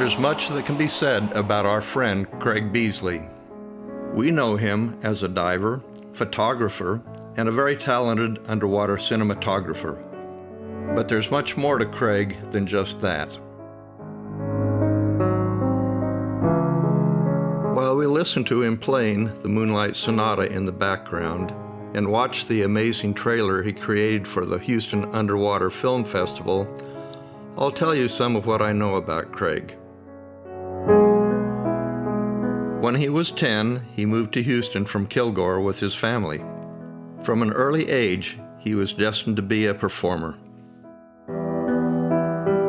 There's much that can be said about our friend Craig Beasley. We know him as a diver, photographer, and a very talented underwater cinematographer. But there's much more to Craig than just that. While we listened to him playing the Moonlight Sonata in the background and watched the amazing trailer he created for the Houston Underwater Film Festival, I'll tell you some of what I know about Craig. When he was 10, he moved to Houston from Kilgore with his family. From an early age, he was destined to be a performer.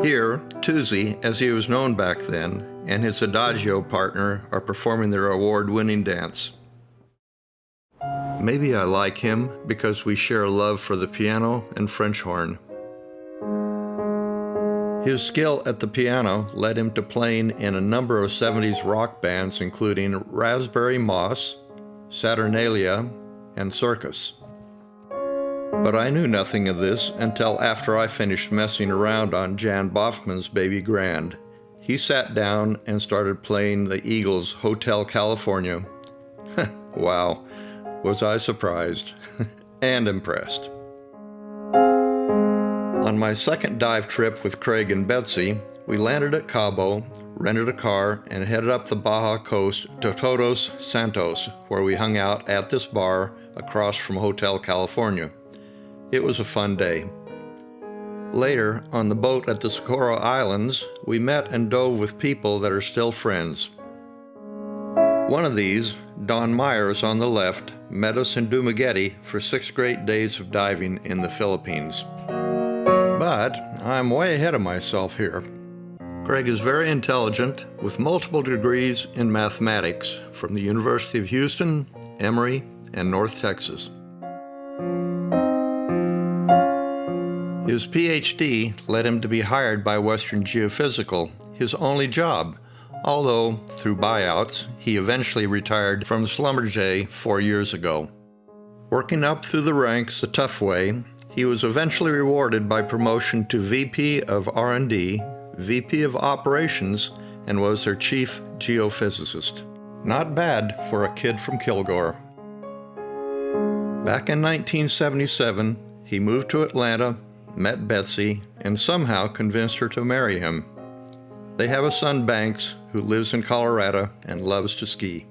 Here, Tuzi, as he was known back then, and his Adagio partner are performing their award-winning dance. Maybe I like him because we share a love for the piano and French horn. His skill at the piano led him to playing in a number of 70s rock bands including Raspberry Moss, Saturnalia, and Circus. But I knew nothing of this until after I finished messing around on Jan Bofman's Baby Grand. He sat down and started playing the Eagles' Hotel California. Wow, was I surprised and impressed. On my second dive trip with Craig and Betsy, we landed at Cabo, rented a car, and headed up the Baja coast to Todos Santos, where we hung out at this bar across from Hotel California. It was a fun day. Later, on the boat at the Socorro Islands, we met and dove with people that are still friends. One of these, Don Myers on the left, met us in Dumaguete for 6 great days of diving in the Philippines. But I'm way ahead of myself here. Craig is very intelligent, with multiple degrees in mathematics from the University of Houston, Emory, and North Texas. His PhD led him to be hired by Western Geophysical, his only job, although, through buyouts, he eventually retired from Schlumberger 4 years ago. Working up through the ranks the tough way, he was eventually rewarded by promotion to VP of R&D, VP of Operations, and was their chief geophysicist. Not bad for a kid from Kilgore. Back in 1977, he moved to Atlanta, met Betsy, and somehow convinced her to marry him. They have a son, Banks, who lives in Colorado and loves to ski.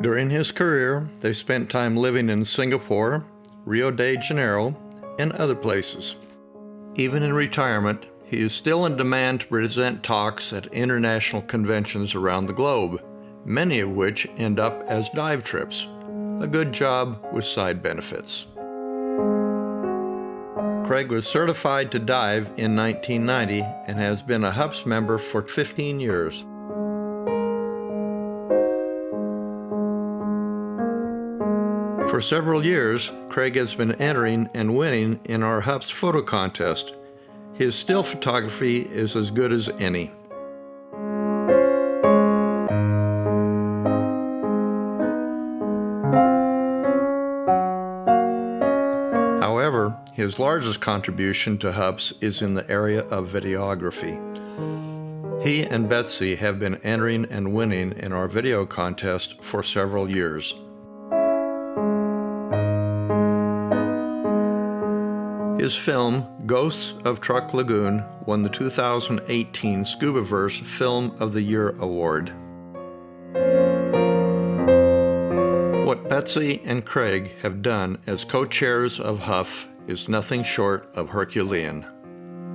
During his career, they spent time living in Singapore, Rio de Janeiro, and other places. Even in retirement, he is still in demand to present talks at international conventions around the globe, many of which end up as dive trips. A good job with side benefits. Craig was certified to dive in 1990 and has been a HUPS member for 15 years. For several years, Craig has been entering and winning in our HUPS photo contest. His still photography is as good as any. However, his largest contribution to HUPS is in the area of videography. He and Betsy have been entering and winning in our video contest for several years. His film, Ghosts of Truck Lagoon, won the 2018 Scubaverse Film of the Year Award. What Betsy and Craig have done as co-chairs of HUF is nothing short of Herculean.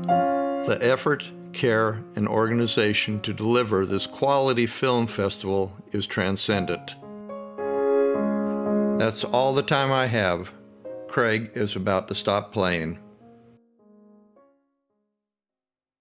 The effort, care, and organization to deliver this quality film festival is transcendent. That's all the time I have. Craig is about to stop playing.